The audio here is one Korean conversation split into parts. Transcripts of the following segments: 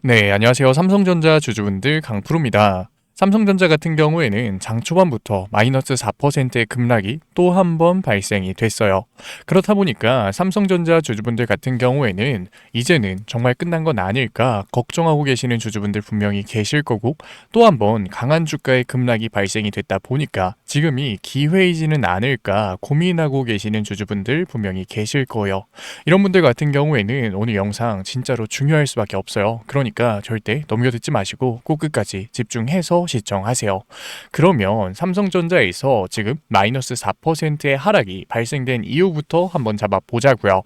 네, 안녕하세요. 삼성전자 주주분들 강프로입니다. 삼성전자 같은 경우에는 장 초반부터 마이너스 4%의 급락이 또 한 번 발생이 됐어요. 그렇다 보니까 삼성전자 주주분들 같은 경우에는 이제는 정말 끝난 건 아닐까 걱정하고 계시는 주주분들 분명히 계실 거고, 또 한 번 강한 주가의 급락이 발생이 됐다 보니까 지금이 기회이지는 않을까 고민하고 계시는 주주분들 분명히 계실 거예요. 이런 분들 같은 경우에는 오늘 영상 진짜로 중요할 수밖에 없어요. 그러니까 절대 넘겨듣지 마시고 꼭 끝까지 집중해서 시청하세요. 그러면 삼성전자에서 지금 마이너스 4%의 하락이 발생된 이유부터 한번 잡아보자고요.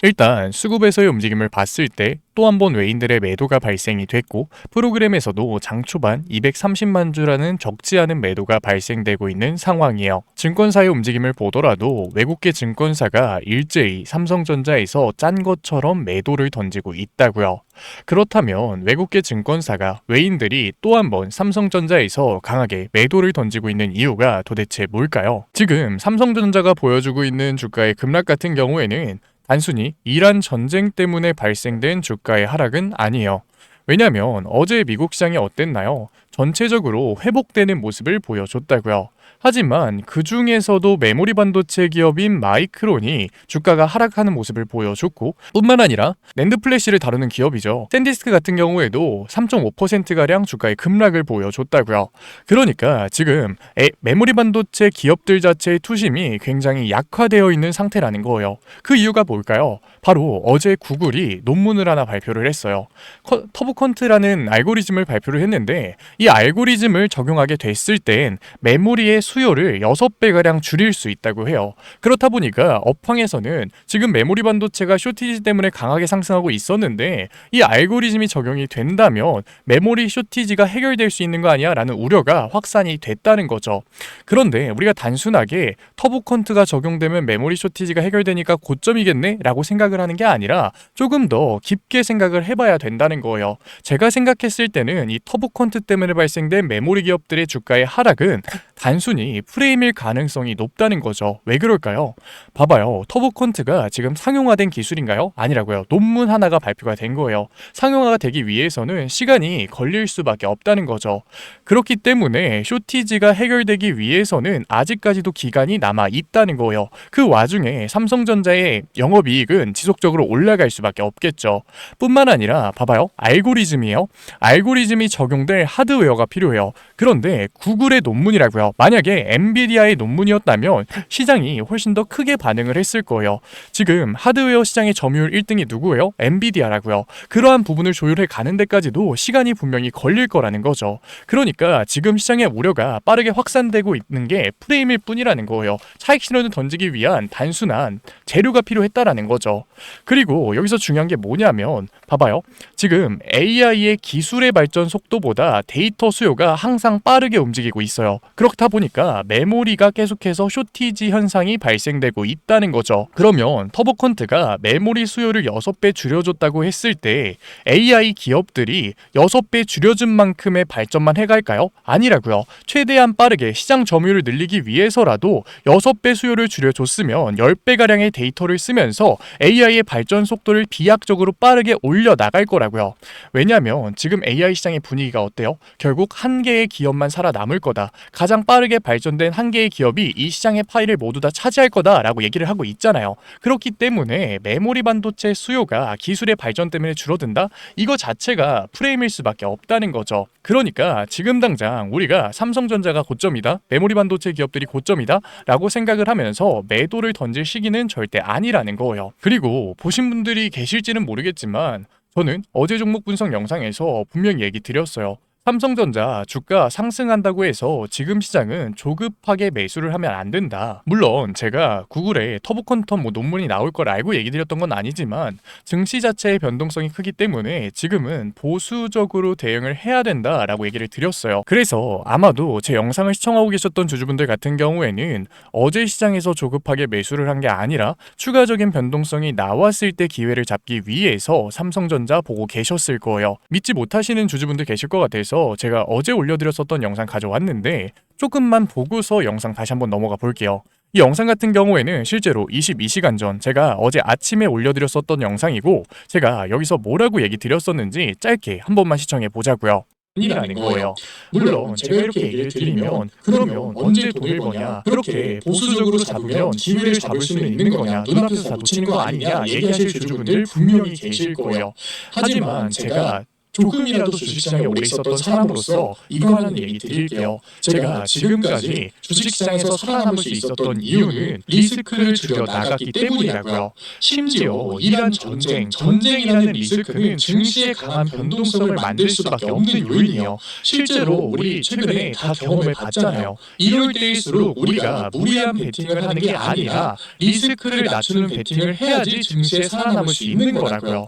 일단 수급에서의 움직임을 봤을 때 또 한 번 외인들의 매도가 발생이 됐고, 프로그램에서도 장 초반 230만 주라는 적지 않은 매도가 발생되고 있는 상황이에요. 증권사의 움직임을 보더라도 외국계 증권사가 일제히 삼성전자에서 짠 것처럼 매도를 던지고 있다고요. 그렇다면 외국계 증권사가 외인들이 또 한 번 삼성전자에서 강하게 매도를 던지고 있는 이유가 도대체 뭘까요? 지금 삼성전자가 보여주고 있는 주가의 급락 같은 경우에는 단순히 이란 전쟁 때문에 발생된 주가의 하락은 아니에요. 왜냐하면 어제 미국 시장이 어땠나요? 전체적으로 회복되는 모습을 보여줬다고요. 하지만 그 중에서도 메모리 반도체 기업인 마이크론이 주가가 하락하는 모습을 보여줬고, 뿐만 아니라 낸드 플래시를 다루는 기업이죠. 샌디스크 같은 경우에도 3.5%가량 주가의 급락을 보여줬다고요. 그러니까 지금 메모리 반도체 기업들 자체의 투심이 굉장히 약화되어 있는 상태라는 거예요. 그 이유가 뭘까요? 바로 어제 구글이 논문을 하나 발표를 했어요. 터보컨트라는 알고리즘을 발표를 했는데, 이 알고리즘을 적용하게 됐을 땐 메모리의 수요를 6배가량 줄일 수 있다고 해요. 그렇다 보니까 업황에서는 지금 메모리 반도체가 쇼티지 때문에 강하게 상승하고 있었는데, 이 알고리즘이 적용이 된다면 메모리 쇼티지가 해결될 수 있는 거 아니야? 라는 우려가 확산이 됐다는 거죠. 그런데 우리가 단순하게 터보컨트가 적용되면 메모리 쇼티지가 해결되니까 고점이겠네? 라고 생각을 하는 게 아니라 조금 더 깊게 생각을 해봐야 된다는 거예요. 제가 생각했을 때는 이 터보컨트 때문에 발생된 메모리 기업들의 주가의 하락은 단순히 프레임일 가능성이 높다는 거죠. 왜 그럴까요? 봐봐요. 터보컨트가 지금 상용화된 기술인가요? 아니라고요. 논문 하나가 발표가 된 거예요. 상용화가 되기 위해서는 시간이 걸릴 수밖에 없다는 거죠. 그렇기 때문에 쇼티지가 해결되기 위해서는 아직까지도 기간이 남아 있다는 거예요. 그 와중에 삼성전자의 영업이익은 지속적으로 올라갈 수밖에 없겠죠. 뿐만 아니라 봐봐요. 알고리즘이에요. 알고리즘이 적용될 하드웨어가 필요해요. 그런데 구글의 논문이라고요. 만약에 엔비디아의 논문이었다면 시장이 훨씬 더 크게 반응을 했을 거예요. 지금 하드웨어 시장의 점유율 1등이 누구예요? 엔비디아라고요. 그러한 부분을 조율해 가는 데까지도 시간이 분명히 걸릴 거라는 거죠. 그러니까 지금 시장의 우려가 빠르게 확산되고 있는 게 프레임일 뿐이라는 거예요. 차익 신호를 던지기 위한 단순한 재료가 필요했다라는 거죠. 그리고 여기서 중요한 게 뭐냐면 봐봐요. 지금 AI의 기술의 발전 속도보다 데이터 수요가 항상 빠르게 움직이고 있어요. 그렇다 보니까 메모리가 계속해서 쇼티지 현상이 발생되고 있다는 거죠. 그러면 터보컨트가 메모리 수요를 6배 줄여줬다고 했을 때 AI 기업들이 6배 줄여준 만큼의 발전만 해갈까요? 아니라고요. 최대한 빠르게 시장 점유율을 늘리기 위해서라도 6배 수요를 줄여줬으면 10배가량의 데이터를 쓰면서 AI의 발전 속도를 비약적으로 빠르게 올려나갈 거라고요. 왜냐하면 지금 AI 시장의 분위기가 어때요? 결국 한 개의 기업만 살아남을 거다. 가장 빠르게 발전된 한 개의 기업이 이 시장의 파일을 모두 다 차지할 거다라고 얘기를 하고 있잖아요. 그렇기 때문에 메모리 반도체 수요가 기술의 발전 때문에 줄어든다? 이거 자체가 프레임일 수밖에 없다는 거죠. 그러니까 지금 당장 우리가 삼성전자가 고점이다, 메모리 반도체 기업들이 고점이다 라고 생각을 하면서 매도를 던질 시기는 절대 아니라는 거예요. 그리고 보신 분들이 계실지는 모르겠지만 저는 어제 종목 분석 영상에서 분명히 얘기 드렸어요. 삼성전자 주가 상승한다고 해서 지금 시장은 조급하게 매수를 하면 안 된다. 물론 제가 구글에 터보컨텀 논문이 나올 걸 알고 얘기 드렸던 건 아니지만 증시 자체의 변동성이 크기 때문에 지금은 보수적으로 대응을 해야 된다라고 얘기를 드렸어요. 그래서 아마도 제 영상을 시청하고 계셨던 주주분들 같은 경우에는 어제 시장에서 조급하게 매수를 한 게 아니라 추가적인 변동성이 나왔을 때 기회를 잡기 위해서 삼성전자 보고 계셨을 거예요. 믿지 못하시는 주주분들 계실 것 같아서 제가 어제 올려드렸었던 영상 가져왔는데 조금만 보고서 영상 다시 한번 넘어가 볼게요. 이 영상 같은 경우에는 실제로 22시간 전 제가 어제 아침에 올려드렸었던 영상이고, 제가 여기서 뭐라고 얘기 드렸었는지 짧게 한 번만 시청해 보자고요. 이라는 거예요. 물론 제가 이렇게 얘기를 드리면 그러면 언제 돈을 버냐, 그렇게 보수적으로 잡으면 기회를 잡을 수는 있는 거냐, 눈앞에서 다 놓치는 거 아니냐 얘기하실 주주분들 분명히 계실 거예요. 하지만 제가 조금이라도 주식시장에 오래 있었던 사람으로서 이거 하나는 얘기 드릴게요. 제가 지금까지 주식시장에서 살아남을 수 있었던 이유는 리스크를 줄여 나갔기 때문이라고요. 심지어 이란 전쟁이라는 리스크는 증시의 강한 변동성을 만들 수밖에 없는 요인이에요. 실제로 우리 최근에 다 경험을 봤잖아요. 이럴 때일수록 우리가 무리한 베팅을 하는 게 아니라 리스크를 낮추는 베팅을 해야지 증시에 살아남을 수 있는 거라고요.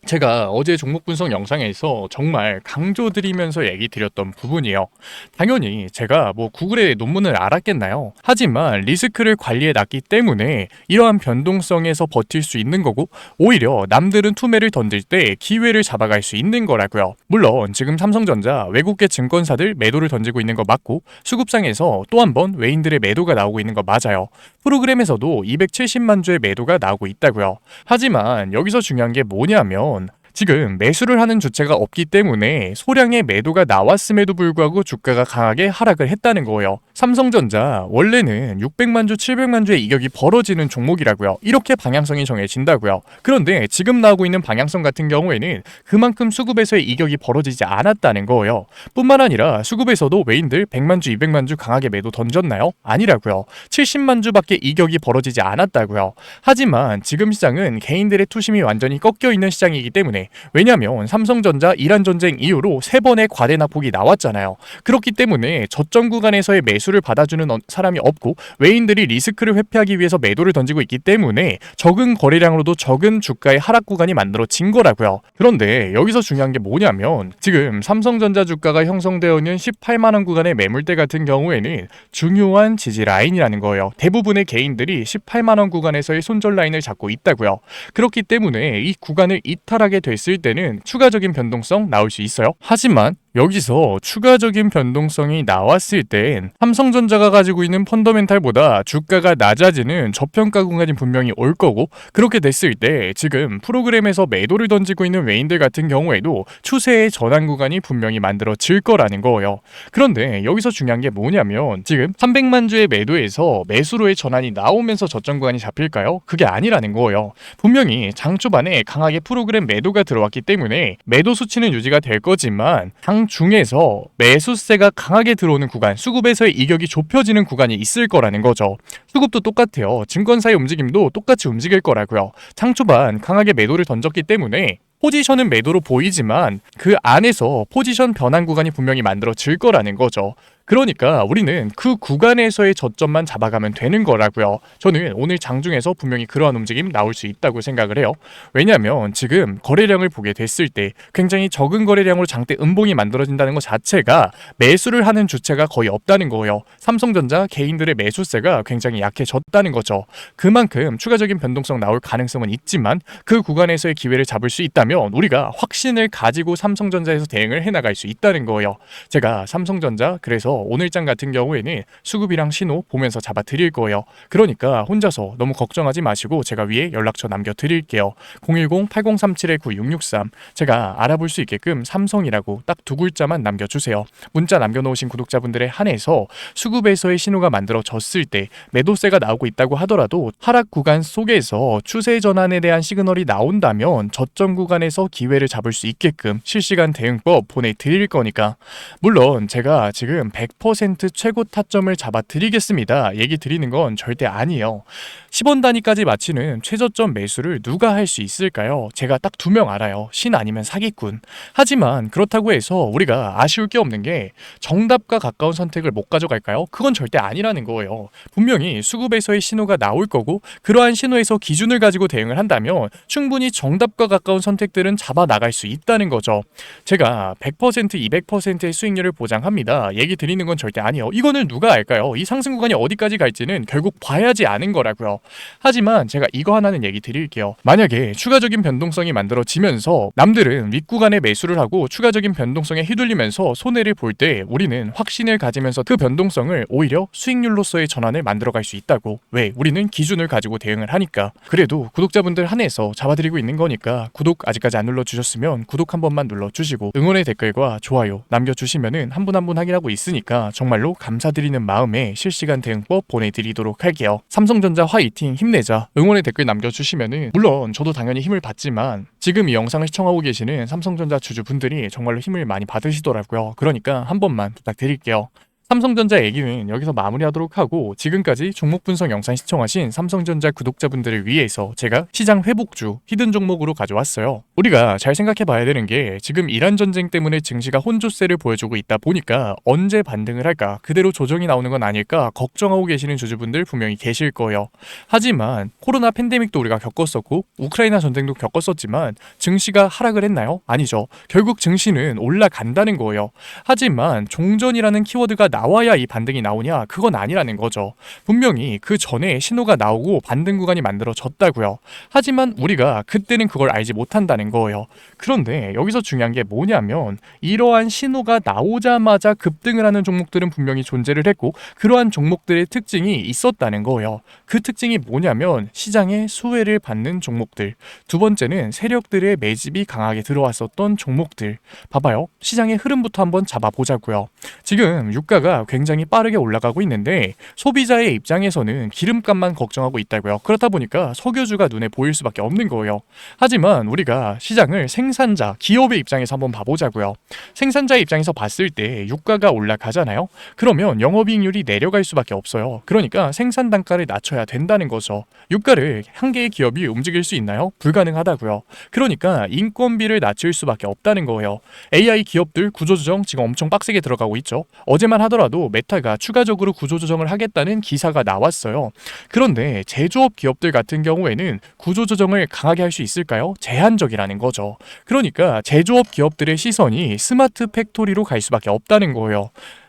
제가 어제 종목 분석 영상에서 정말 강조드리면서 얘기 드렸던 부분이에요. 당연히 제가 뭐 구글의 논문을 알았겠나요? 하지만 리스크를 관리해 놨기 때문에 이러한 변동성에서 버틸 수 있는 거고, 오히려 남들은 투매를 던질 때 기회를 잡아갈 수 있는 거라고요. 물론 지금 삼성전자 외국계 증권사들 매도를 던지고 있는 거 맞고, 수급상에서 또 한 번 외인들의 매도가 나오고 있는 거 맞아요. 프로그램에서도 270만 주의 매도가 나오고 있다고요. 하지만 여기서 중요한 게 뭐냐면, 지금 매수를 하는 주체가 없기 때문에 소량의 매도가 나왔음에도 불구하고 주가가 강하게 하락을 했다는 거예요. 삼성전자 원래는 600만 주, 700만 주의 이격이 벌어지는 종목이라고요. 이렇게 방향성이 정해진다고요. 그런데 지금 나오고 있는 방향성 같은 경우에는 그만큼 수급에서의 이격이 벌어지지 않았다는 거예요. 뿐만 아니라 수급에서도 외인들 100만 주, 200만 주 강하게 매도 던졌나요? 아니라고요. 70만 주밖에 이격이 벌어지지 않았다고요. 하지만 지금 시장은 개인들의 투심이 완전히 꺾여 있는 시장이기 때문에, 왜냐하면 삼성전자 이란 전쟁 이후로 3번의 과대 낙폭이 나왔잖아요. 그렇기 때문에 저점 구간에서의 매수를 받아주는 사람이 없고, 외인들이 리스크를 회피하기 위해서 매도를 던지고 있기 때문에 적은 거래량으로도 적은 주가의 하락 구간이 만들어진 거라고요. 그런데 여기서 중요한 게 뭐냐면, 지금 삼성전자 주가가 형성되어 있는 18만 원 구간의 매물대 같은 경우에는 중요한 지지 라인이라는 거예요. 대부분의 개인들이 18만 원 구간에서의 손절 라인을 잡고 있다고요. 그렇기 때문에 이 구간을 이탈하게 됐을 때는 추가적인 변동성 나올 수 있어요. 하지만 여기서 추가적인 변동성이 나왔을 땐 삼성전자가 가지고 있는 펀더멘탈보다 주가가 낮아지는 저평가 구간이 분명히 올 거고, 그렇게 됐을 때 지금 프로그램에서 매도를 던지고 있는 외인들 같은 경우에도 추세의 전환 구간이 분명히 만들어질 거라는 거예요. 그런데 여기서 중요한 게 뭐냐면, 지금 300만 주의 매도에서 매수로의 전환이 나오면서 저점 구간이 잡힐까요? 그게 아니라는 거예요. 분명히 장 초반에 강하게 프로그램 매도가 들어왔기 때문에 매도 수치는 유지가 될 거지만, 장 중에서 매수세가 강하게 들어오는 구간, 수급에서의 이격이 좁혀지는 구간이 있을 거라는 거죠. 수급도 똑같아요. 증권사의 움직임도 똑같이 움직일 거라고요. 장 초반 강하게 매도를 던졌기 때문에 포지션은 매도로 보이지만 그 안에서 포지션 변환 구간이 분명히 만들어질 거라는 거죠. 그러니까 우리는 그 구간에서의 저점만 잡아가면 되는 거라고요. 저는 오늘 장중에서 분명히 그러한 움직임 나올 수 있다고 생각을 해요. 왜냐하면 지금 거래량을 보게 됐을 때 굉장히 적은 거래량으로 장대 음봉이 만들어진다는 것 자체가 매수를 하는 주체가 거의 없다는 거예요. 삼성전자 개인들의 매수세가 굉장히 약해졌다는 거죠. 그만큼 추가적인 변동성 나올 가능성은 있지만, 그 구간에서의 기회를 잡을 수 있다면 우리가 확신을 가지고 삼성전자에서 대응을 해나갈 수 있다는 거예요. 제가 삼성전자 그래서 오늘장 같은 경우에는 수급이랑 신호 보면서 잡아 드릴 거예요. 그러니까 혼자서 너무 걱정하지 마시고 제가 위에 연락처 남겨 드릴게요. 010-8037-9663. 제가 알아볼 수 있게끔 삼성이라고 딱 2글자만 남겨주세요. 문자 남겨놓으신 구독자분들에 한해서 수급에서의 신호가 만들어졌을 때 매도세가 나오고 있다고 하더라도 하락 구간 속에서 추세 전환에 대한 시그널이 나온다면 저점 구간에서 기회를 잡을 수 있게끔 실시간 대응법 보내드릴 거니까. 물론 제가 지금 100% 최고 타점을 잡아 드리겠습니다 얘기 드리는 건 절대 아니에요. 10원 단위까지 맞히는 최저점 매수를 누가 할 수 있을까요? 제가 딱 2명 알아요. 신 아니면 사기꾼. 하지만 그렇다고 해서 우리가 아쉬울 게 없는 게 정답과 가까운 선택을 못 가져갈까요? 그건 절대 아니라는 거예요. 분명히 수급에서의 신호가 나올 거고, 그러한 신호에서 기준을 가지고 대응을 한다면 충분히 정답과 가까운 선택들은 잡아 나갈 수 있다는 거죠. 제가 100%, 200%의 수익률을 보장합니다 얘기 드린 내리는 건 절대 아니에요. 이거는 누가 알까요? 이 상승 구간이 어디까지 갈지는 결국 봐야지 아는 거라고요. 하지만 제가 이거 하나는 얘기 드릴게요. 만약에 추가적인 변동성이 만들어지면서 남들은 윗구간에 매수를 하고 추가적인 변동성에 휘둘리면서 손해를 볼 때 우리는 확신을 가지면서 그 변동성을 오히려 수익률로서의 전환을 만들어갈 수 있다고. 왜? 우리는 기준을 가지고 대응을 하니까. 그래도 구독자분들 한해서 잡아드리고 있는 거니까 구독 아직까지 안 눌러주셨으면 구독 한 번만 눌러주시고 응원의 댓글과 좋아요 남겨주시면은 한 분 한 분 확인하고 있으니까 정말로 감사드리는 마음에 실시간 대응법 보내드리도록 할게요. 삼성전자 화이팅 힘내자. 응원의 댓글 남겨주시면은 물론 저도 당연히 힘을 받지만 지금 이 영상을 시청하고 계시는 삼성전자 주주분들이 정말로 힘을 많이 받으시더라고요. 그러니까 한 번만 부탁드릴게요. 삼성전자 얘기는 여기서 마무리하도록 하고 지금까지 종목 분석 영상 시청하신 삼성전자 구독자분들을 위해서 제가 시장 회복주 히든 종목으로 가져왔어요. 우리가 잘 생각해 봐야 되는 게 지금 이란 전쟁 때문에 증시가 혼조세를 보여주고 있다 보니까 언제 반등을 할까, 그대로 조정이 나오는 건 아닐까 걱정하고 계시는 주주분들 분명히 계실 거예요. 하지만 코로나 팬데믹도 우리가 겪었었고 우크라이나 전쟁도 겪었었지만 증시가 하락을 했나요? 아니죠. 결국 증시는 올라간다는 거예요. 하지만 종전이라는 키워드가 나와야 이 반등이 나오냐? 그건 아니라는 거죠. 분명히 그 전에 신호가 나오고 반등 구간이 만들어졌다고요. 하지만 우리가 그때는 그걸 알지 못한다는 거예요. 그런데 여기서 중요한 게 뭐냐면 이러한 신호가 나오자마자 급등을 하는 종목들은 분명히 존재를 했고 그러한 종목들의 특징이 있었다는 거예요. 그 특징이 뭐냐면 시장의 수혜를 받는 종목들. 두 번째는 세력들의 매집이 강하게 들어왔었던 종목들. 봐봐요. 시장의 흐름부터 한번 잡아보자고요. 지금 유가가 굉장히 빠르게 올라가고 있는데 소비자의 입장에서는 기름값만 걱정하고 있다고요. 그렇다 보니까 석유주가 눈에 보일 수밖에 없는 거예요. 하지만 우리가 시장을 생산자, 기업의 입장에서 한번 봐보자고요. 생산자의 입장에서 봤을 때 유가가 올라가잖아요. 그러면 영업이익률이 내려갈 수밖에 없어요. 그러니까 생산 단가를 낮춰야 된다는 거죠. 유가를 한 개의 기업이 움직일 수 있나요? 불가능하다고요. 그러니까 인건비를 낮출 수밖에 없다는 거예요. AI 기업들 구조조정 지금 엄청 빡세게 들어가고 있죠. 어제만 하더라도 메타가 추가적으로 구조조정을 하겠다는 기사가 나왔어요. 그런데 제조업 기업들 같은 경우에는 구조조정을 강하게 할 수 있을까요? 제한적이라는 거죠. 그러니까 제조업 기업들의 시선이 스마트 팩토리로 갈 수밖에 없다는 거예요.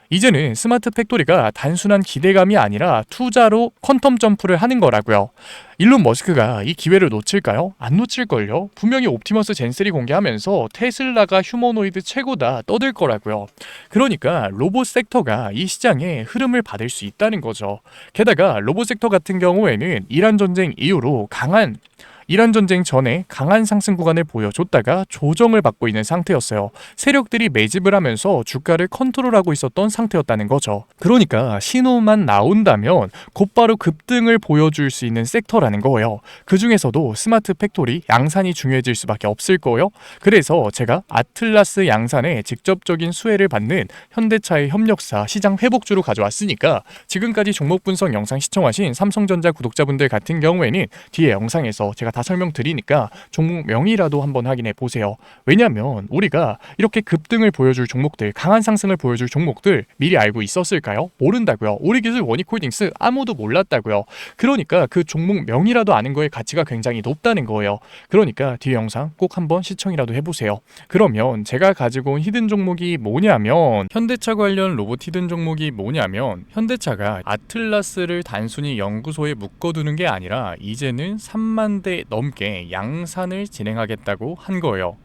이제는 스마트 팩토리가 단순한 기대감이 아니라 투자로 퀀텀 점프를 하는 거라고요. 일론 머스크가 이 기회를 놓칠까요? 안 놓칠걸요? 분명히 옵티머스 젠3 공개하면서 테슬라가 휴머노이드 최고다 떠들 거라고요. 그러니까 로봇 섹터가 이 시장의 흐름을 받을 수 있다는 거죠. 게다가 로봇 섹터 같은 경우에는 이란 전쟁 이후로 이란 전쟁 전에 강한 상승 구간을 보여줬다가 조정을 받고 있는 상태였어요. 세력들이 매집을 하면서 주가를 컨트롤하고 있었던 상태였다는 거죠. 그러니까 신호만 나온다면 곧바로 급등을 보여줄 수 있는 섹터라는 거예요. 그 중에서도 스마트 팩토리, 양산이 중요해질 수밖에 없을 거예요. 그래서 제가 아틀라스 양산에 직접적인 수혜를 받는 현대차의 협력사 시장 회복주로 가져왔으니까 지금까지 종목 분석 영상 시청하신 삼성전자 구독자분들 같은 경우에는 뒤에 영상에서 제가 다 설명드리니까 종목명이라도 한번 확인해 보세요. 왜냐면 우리가 이렇게 급등을 보여줄 종목들, 강한 상승을 보여줄 종목들 미리 알고 있었을까요? 모른다고요. 우리기술 원익홀딩스 아무도 몰랐다고요. 그러니까 그 종목명이라도 아는 거의 가치가 굉장히 높다는 거예요. 그러니까 뒤에 영상 꼭 한번 시청이라도 해보세요. 그러면 제가 가지고 온 히든 종목이 뭐냐면 현대차 관련 로봇 히든 종목이 뭐냐면 현대차가 아틀라스를 단순히 연구소에 묶어두는 게 아니라 이제는 3만 대 넘게 양산을 진행하겠다고 한 거예요.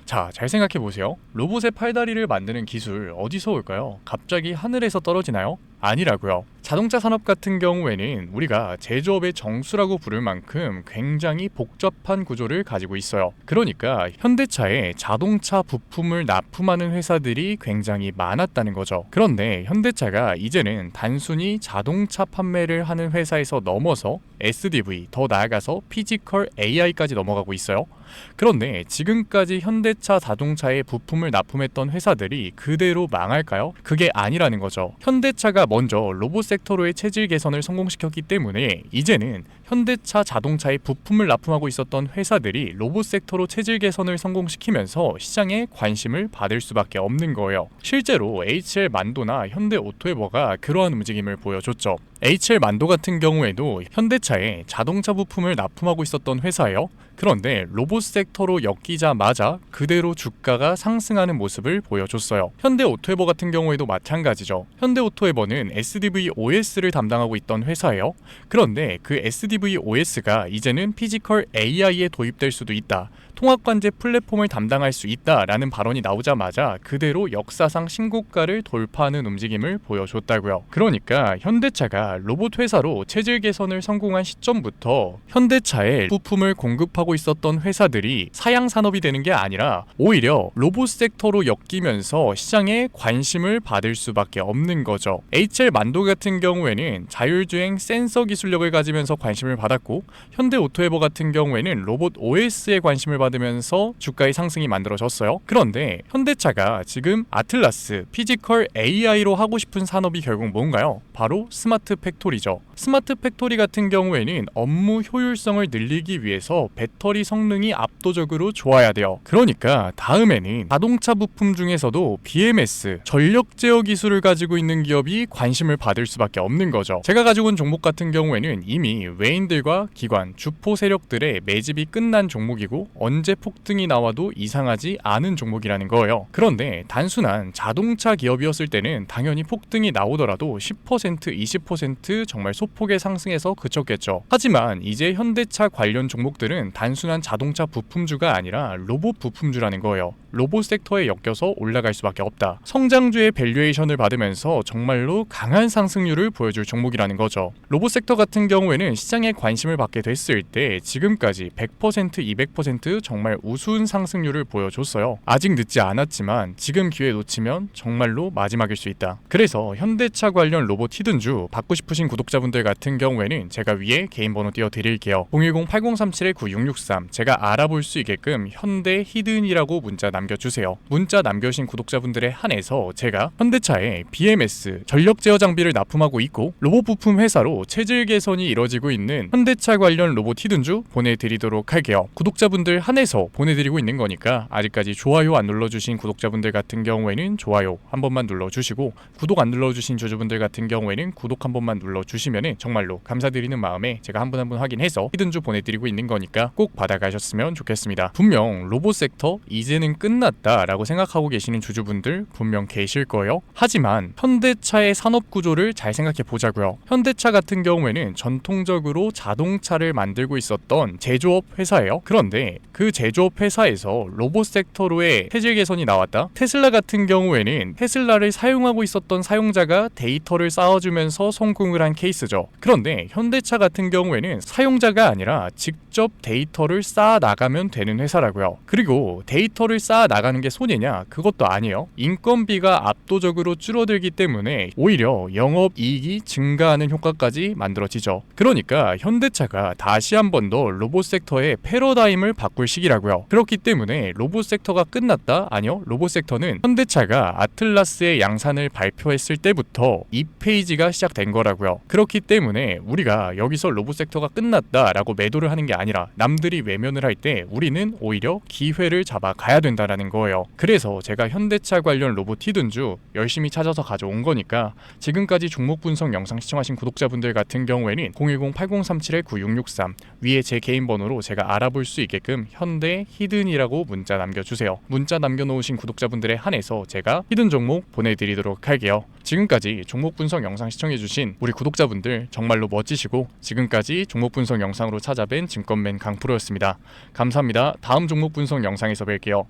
자, 잘 생각해 보세요. 로봇의 팔다리를 만드는 기술 어디서 올까요? 갑자기 하늘에서 떨어지나요? 아니라고요. 자동차 산업 같은 경우에는 우리가 제조업의 정수라고 부를 만큼 굉장히 복잡한 구조를 가지고 있어요. 그러니까 현대차에 자동차 부품을 납품하는 회사들이 굉장히 많았다는 거죠. 그런데 현대차가 이제는 단순히 자동차 판매를 하는 회사에서 넘어서 SDV, 더 나아가서 피지컬 AI까지 넘어가고 있어요. 그런데 지금까지 현대차 자동차에 부품을 납품했던 회사들이 그대로 망할까요? 그게 아니라는 거죠. 현대차가 먼저 로봇 섹터로의 체질 개선을 성공시켰기 때문에 이제는 현대차 자동차에 부품을 납품하고 있었던 회사들이 로봇 섹터로 체질 개선을 성공시키면서 시장에 관심을 받을 수밖에 없는 거예요. 실제로 HL 만도나 현대 오토에버가 그러한 움직임을 보여줬죠. HL 만도 같은 경우에도 현대차에 자동차 부품을 납품하고 있었던 회사예요. 그런데 로봇 섹터로 엮이자마자 그대로 주가가 상승하는 모습을 보여줬어요. 현대오토에버 같은 경우에도 마찬가지죠. 현대오토에버는 SDV OS를 담당하고 있던 회사예요. 그런데 그 SDV OS가 이제는 피지컬 AI에 도입될 수도 있다. 통합관제 플랫폼을 담당할 수 있다라는 발언이 나오자마자 그대로 역사상 신고가를 돌파하는 움직임을 보여줬다고요. 그러니까 현대차가 로봇 회사로 체질 개선을 성공한 시점부터 현대차에 부품을 공급하고 있었던 회사들이 사양 산업이 되는 게 아니라 오히려 로봇 섹터로 엮이면서 시장에 관심을 받을 수밖에 없는 거죠. HL 만도 같은 경우에는 자율주행 센서 기술력을 가지면서 관심을 받았고, 현대오토에버 같은 경우에는 로봇 OS에 관심을 받으면서 주가의 상승이 만들어졌어요. 그런데 현대차가 지금 아틀라스, 피지컬 AI로 하고 싶은 산업이 결국 뭔가요? 바로 스마트 팩토리죠. 스마트 팩토리 같은 경우에는 업무 효율성을 늘리기 위해서 배터리 성능이 압도적으로 좋아야 돼요. 그러니까 다음에는 자동차 부품 중에서도 BMS, 전력 제어 기술을 가지고 있는 기업이 관심을 받을 수밖에 없는 거죠. 제가 가지고 온 종목 같은 경우에는 이미 외인들과 기관, 주포 세력들의 매집이 끝난 종목이고 언제 폭등이 나와도 이상하지 않은 종목이라는 거예요. 그런데 단순한 자동차 기업이었을 때는 당연히 폭등이 나오더라도 10%, 20% 정말 소폭의 상승에서 그쳤겠죠. 하지만 이제 현대차 관련 종목들은 단순한 자동차 부품주가 아니라 로봇 부품주라는 거예요. 로봇 섹터에 엮여서 올라갈 수밖에 없다. 성장주의 밸류에이션을 받으면서 정말로 강한 상승률을 보여줄 종목이라는 거죠. 로봇 섹터 같은 경우에는 시장에 관심을 받게 됐을 때 지금까지 100%, 200% 정말 우스운 상승률을 보여줬어요. 아직 늦지 않았지만 지금 기회 놓치면 정말로 마지막일 수 있다. 그래서 현대차 관련 로봇 히든주 받고 싶으신 구독자분들 같은 경우에는 제가 위에 개인 번호 띄워드릴게요. 010-8037-9663 제가 알아볼 수 있게끔 현대 히든이라고 문자 남겨주세요. 문자 남겨주신 구독자분들에 한해서 제가 현대차에 BMS, 전력 제어 장비를 납품하고 있고 로봇 부품 회사로 체질 개선이 이뤄지고 있는 현대차 관련 로봇 히든주 보내드리도록 할게요. 구독자분들 한해서 보내드리고 있는 거니까 아직까지 좋아요 안 눌러주신 구독자분들 같은 경우에는 좋아요 한 번만 눌러주시고, 구독 안 눌러주신 주주분들 같은 경우에는 구독 한 번만 눌러주시면 정말로 감사드리는 마음에 제가 한 분 한 분 확인해서 히든주 보내드리고 있는 거니까 꼭 받아가셨으면 좋겠습니다. 분명 로봇 섹터 이제는 끝났다 라고 생각하고 계시는 주주분들 분명 계실 거예요. 하지만 현대차의 산업 구조를 잘 생각해 보자고요. 현대차 같은 경우에는 전통적으로 자동차를 만들고 있었던 제조업 회사예요. 그런데 그 제조업 회사에서 로봇 섹터로의 체질 개선이 나왔다. 테슬라 같은 경우에는 테슬라를 사용하고 있었던 사용자가 데이터를 쌓아주면서 성공을 한 케이스죠. 그런데 현대차 같은 경우에는 사용자가 아니라 직접 데이터를 쌓아 나가면 되는 회사라고요. 그리고 데이터를 쌓아 나가는 게 손해냐? 그것도 아니에요. 인건비가 압도적으로 줄어들기 때문에 오히려 영업이익이 증가하는 효과까지 만들어지죠. 그러니까 현대차가 다시 한 번 더 로봇 섹터의 패러다임을 바꿀 시기라고요. 그렇기 때문에 로봇 섹터가 끝났다? 아니요. 로봇 섹터는 현대차가 아틀라스의 양산을 발표했을 때부터 2페이지가 시작된 거라고요. 그렇기 때문에 우리가 여기서 로봇 섹터가 끝났다라고 매도를 하는 게 아니라 남들이 외면을 할 때 우리는 오히려 기회를 잡아 가야 된다라는 거예요. 그래서 제가 현대차 관련 로봇 히든주 열심히 찾아서 가져온 거니까 지금까지 종목 분석 영상 시청하신 구독자분들 같은 경우에는 010-8037-9663 위에 제 개인 번호로 제가 알아볼 수 있게끔 현대 히든이라고 문자 남겨주세요. 문자 남겨놓으신 구독자분들에 한해서 제가 히든 종목 보내드리도록 할게요. 지금까지 종목 분석 영상 시청해주신 우리 구독자분들 정말로 멋지시고, 지금까지 종목 분석 영상으로 찾아뵌 증권맨 강프로였습니다. 감사합니다. 다음 종목 분석 영상에서 뵐게요.